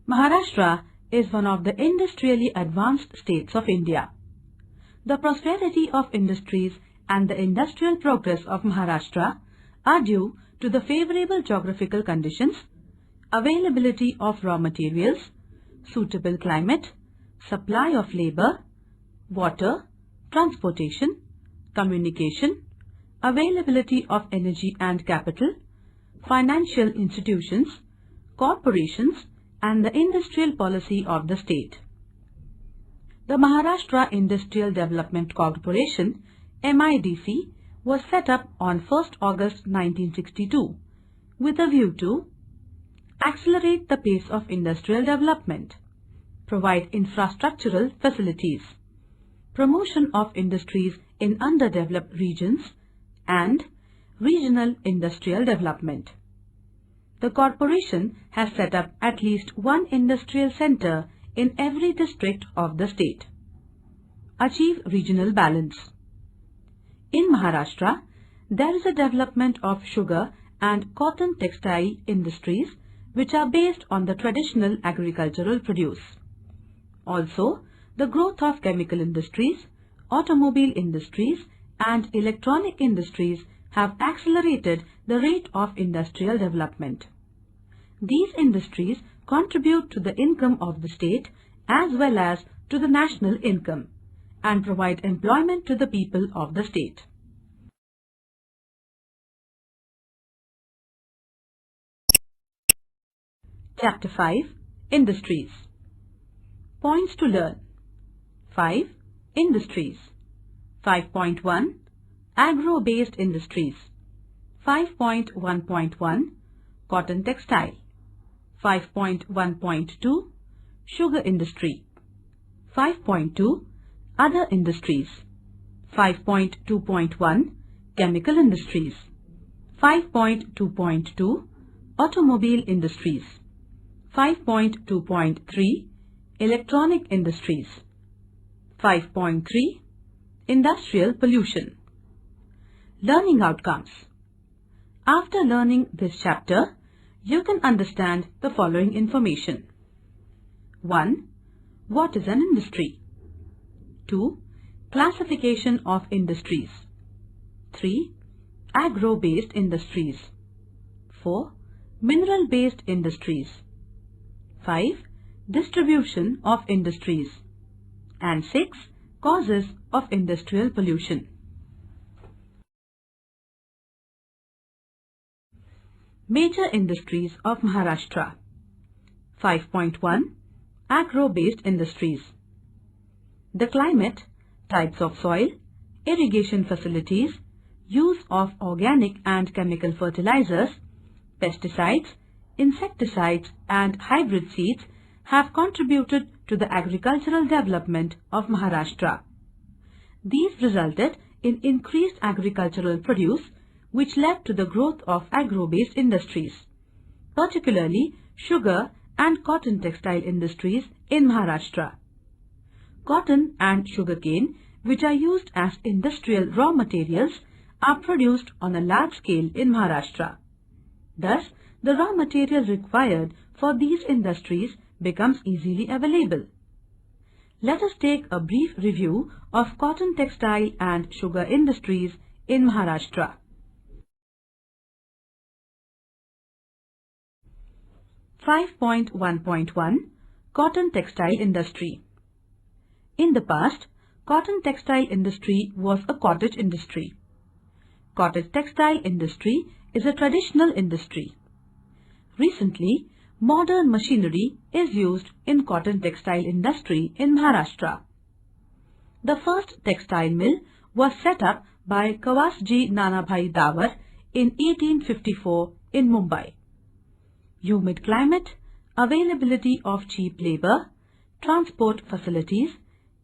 Maharashtra is one of the industrially advanced states of India. The prosperity of industries and the industrial progress of Maharashtra are due to the favorable geographical conditions, availability of raw materials, suitable climate, supply of labor, water, transportation, communication, availability of energy and capital, financial institutions, corporations, and the industrial policy of the state. The Maharashtra Industrial Development Corporation (MIDC) was set up on 1st August 1962 with a view to accelerate the pace of industrial development, provide infrastructural facilities, promotion of industries in underdeveloped regions, and regional industrial development. The corporation has set up at least one industrial center in every district of the state. Achieve regional balance. In Maharashtra, there is a development of sugar and cotton textile industries which are based on the traditional agricultural produce. Also, the growth of chemical industries, automobile industries, and electronic industries have accelerated the rate of industrial development. These industries contribute to the income of the state as well as to the national income and provide employment to the people of the state. Chapter 5 Industries. Points to learn. 5. Industries. 5.1 Agro-based industries. 5.1.1 Cotton textile. 5.1.2 Sugar industry. 5.2 Other industries. 5.2.1 Chemical industries. 5.2.2 Automobile industries. 5.2.3 Electronic industries. 5.3 Industrial pollution. Learning outcomes. After learning this chapter, you can understand the following information. 1. What is an industry? 2. Classification of industries. 3. Agro-based industries. 4. Mineral-based industries. 5. Distribution of industries. And 6. Causes of industrial pollution. Major industries of Maharashtra. 5.1 Agro-based industries. The climate, types of soil, irrigation facilities, use of organic and chemical fertilizers, pesticides, insecticides and hybrid seeds have contributed to the agricultural development of Maharashtra. These resulted in increased agricultural produce which led to the growth of agro-based industries, particularly sugar and cotton textile industries in Maharashtra. Cotton and sugarcane, which are used as industrial raw materials, are produced on a large scale in Maharashtra. Thus, the raw material required for these industries becomes easily available. Let us take a brief review of cotton textile and sugar industries in Maharashtra. (5.1.1) Cotton textile industry. In the past, cotton textile industry was a cottage industry. Cottage textile industry is a traditional industry. Recently, modern machinery is used in cotton textile industry in Maharashtra. The first textile mill was set up by Kawasji Nanabhai Dawar in 1854 in Mumbai. Humid climate, availability of cheap labor, transport facilities,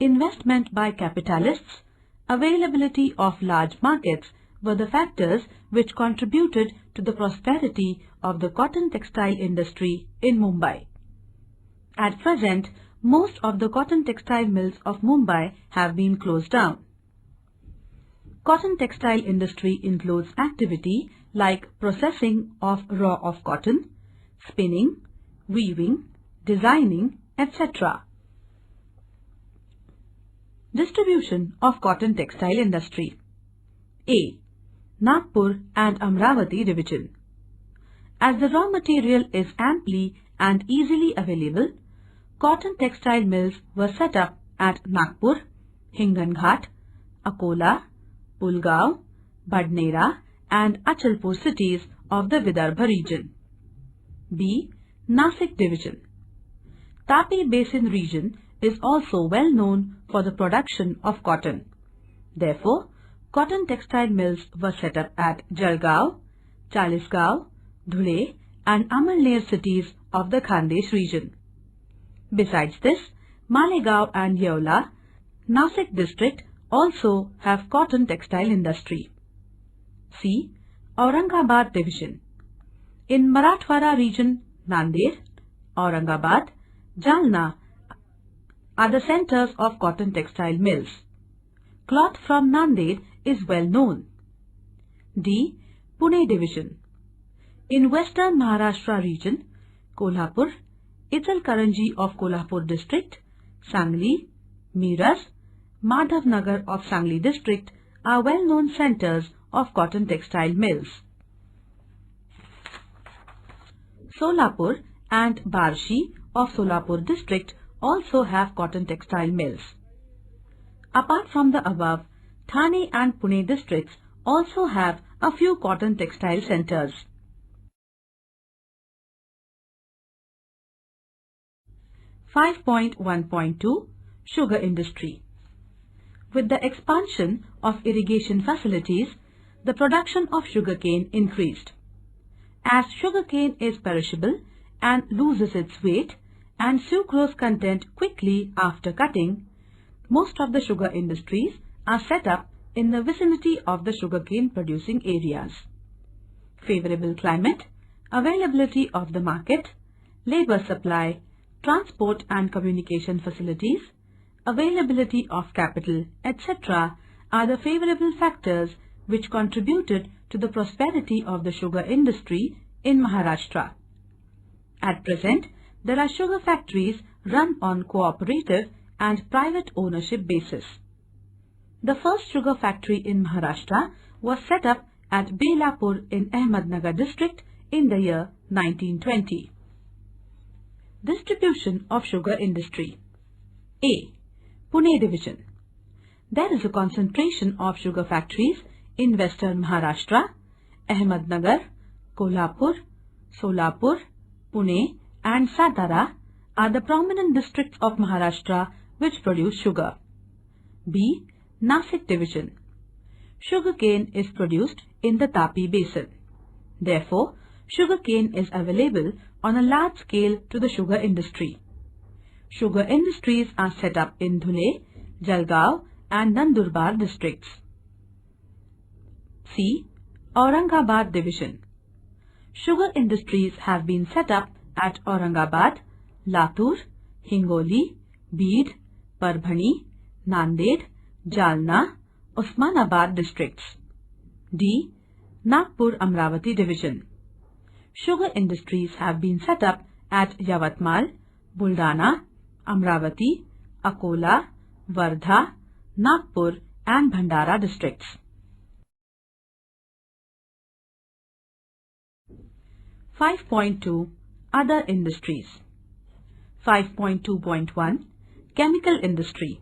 investment by capitalists, availability of large markets were the factors which contributed to the prosperity of the cotton textile industry in Mumbai. At present, most of the cotton textile mills of Mumbai have been closed down. Cotton textile industry includes activity like processing of raw of cotton, spinning, weaving, designing, etc. Distribution of cotton textile industry. A. Nagpur and Amravati division. As the raw material is amply and easily available, cotton textile mills were set up at Nagpur, Hinganghat, Akola, Pulgaon, Badnera and Achalpur cities of the Vidarbha region. B. Nasik division. Tapi Basin region is also well known for the production of cotton. Therefore, cotton textile mills were set up at Jalgaon, Chalisgaon, Dhule and Amalner cities of the Khandesh region. Besides this, Malegaon and Yeola, Nasik district also have cotton textile industry. C. Aurangabad division. In Marathwada region, Nanded, Aurangabad, Jalna are the centers of cotton textile mills. Cloth from Nanded is well known. D. Pune division. In western Maharashtra region, Kolhapur, Ichalkaranji of Kolhapur district, Sangli, Miras, Madhavnagar of Sangli district are well-known centers of cotton textile mills. Solapur and Barshi of Solapur district also have cotton textile mills. Apart from the above, Thane and Pune districts also have a few cotton textile centers. (5.1.2) Sugar industry. With the expansion of irrigation facilities, the production of sugarcane increased. As sugarcane is perishable and loses its weight and sucrose content quickly after cutting, most of the sugar industries are set up in the vicinity of the sugarcane producing areas. Favorable climate, availability of the market, labor supply, transport and communication facilities, availability of capital, etc. are the favorable factors which contributed to the prosperity of the sugar industry in Maharashtra. At present, there are sugar factories run on cooperative and private ownership basis. The first sugar factory in Maharashtra was set up at Belapur in Ahmednagar district in the year 1920. Distribution of sugar industry. A. Pune division. There is a concentration of sugar factories in western Maharashtra. Ahmednagar, Kolhapur, Solapur, Pune and Satara are the prominent districts of Maharashtra which produce sugar. B. Nasik division. Sugarcane is produced in the Tapi Basin. Therefore, sugarcane is available on a large scale to the sugar industry. Sugar industries are set up in Dhule, Jalgaon and Nandurbar districts. C. Aurangabad division. Sugar industries have been set up at Aurangabad, Latur, Hingoli, Beed, Parbhani, Nanded, Jalna, Osmanabad districts. D. Nagpur Amravati division. Sugar industries have been set up at Yavatmal, Buldana, Amravati, Akola, Wardha, Nagpur and Bhandara districts. (5.2) Other industries. 5.2.1 Chemical industry.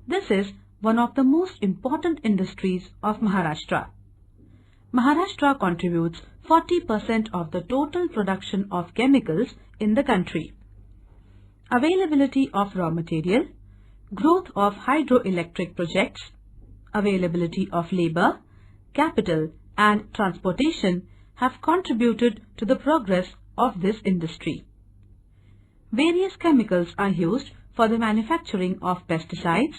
This is one of the most important industries of Maharashtra. Maharashtra contributes 40% of the total production of chemicals in the country. Availability of raw material, growth of hydroelectric projects, availability of labor, capital and transportation have contributed to the progress of this industry. Various chemicals are used for the manufacturing of pesticides,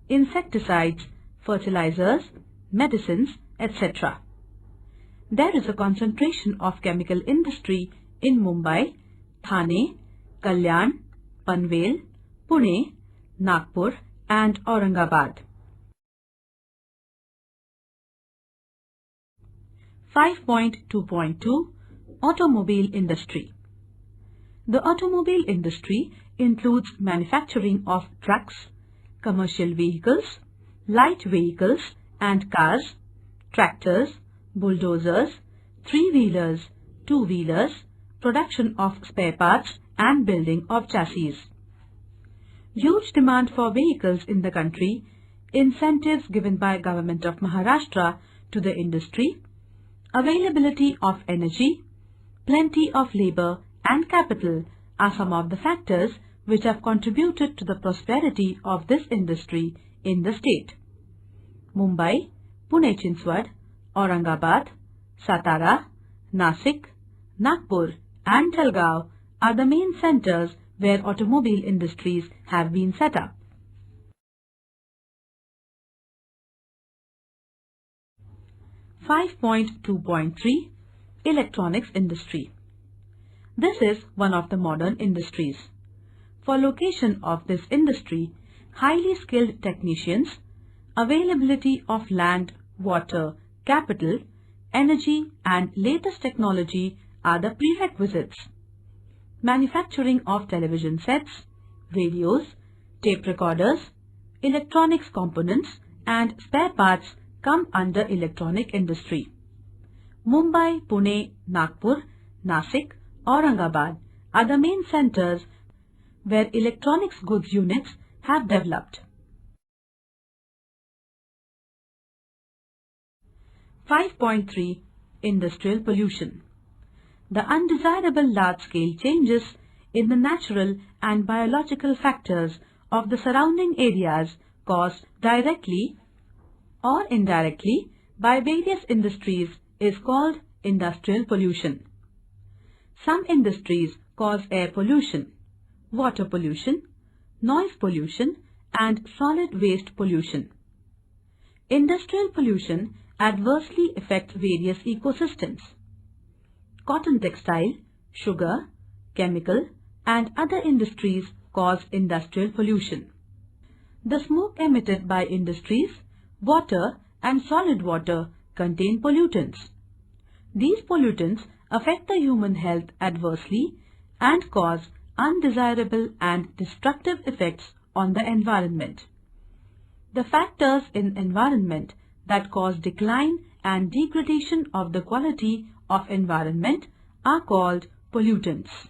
insecticides, fertilizers, medicines, etc. There is a concentration of chemical industry in Mumbai, Thane, Kalyan, Panvel, Pune, Nagpur and Aurangabad. 5.2.2 Automobile industry. The automobile industry includes manufacturing of trucks, commercial vehicles, light vehicles and cars, tractors, bulldozers, three-wheelers, two-wheelers, production of spare parts and building of chassis. Huge demand for vehicles in the country, incentives given by Government of Maharashtra to the industry, availability of energy, plenty of labor and capital are some of the factors which have contributed to the prosperity of this industry in the state. Mumbai, Pune-Chinswad, Aurangabad, Satara, Nasik, Nagpur and Jalgaon are the main centers where automobile industries have been set up. (5.2.3) Electronics Industry. This is one of the modern industries. For location of this industry, highly skilled technicians, availability of land, water, capital, energy and latest technology are the prerequisites. Manufacturing of television sets, radios, tape recorders, electronics components and spare parts come under electronic industry. Mumbai, Pune, Nagpur, Nasik, Aurangabad are the main centers where electronics goods units have developed. 5.3 Industrial Pollution. The undesirable large-scale changes in the natural and biological factors of the surrounding areas caused directly or indirectly by various industries is called industrial pollution. Some industries cause air pollution, water pollution, noise pollution and solid waste pollution. Industrial pollution adversely affects various ecosystems. Cotton textile, sugar, chemical and other industries cause industrial pollution. The smoke emitted by industries, water and solid water contain pollutants. These pollutants affect the human health adversely and cause undesirable and destructive effects on the environment. The factors in environment that cause decline and degradation of the quality of environment are called pollutants.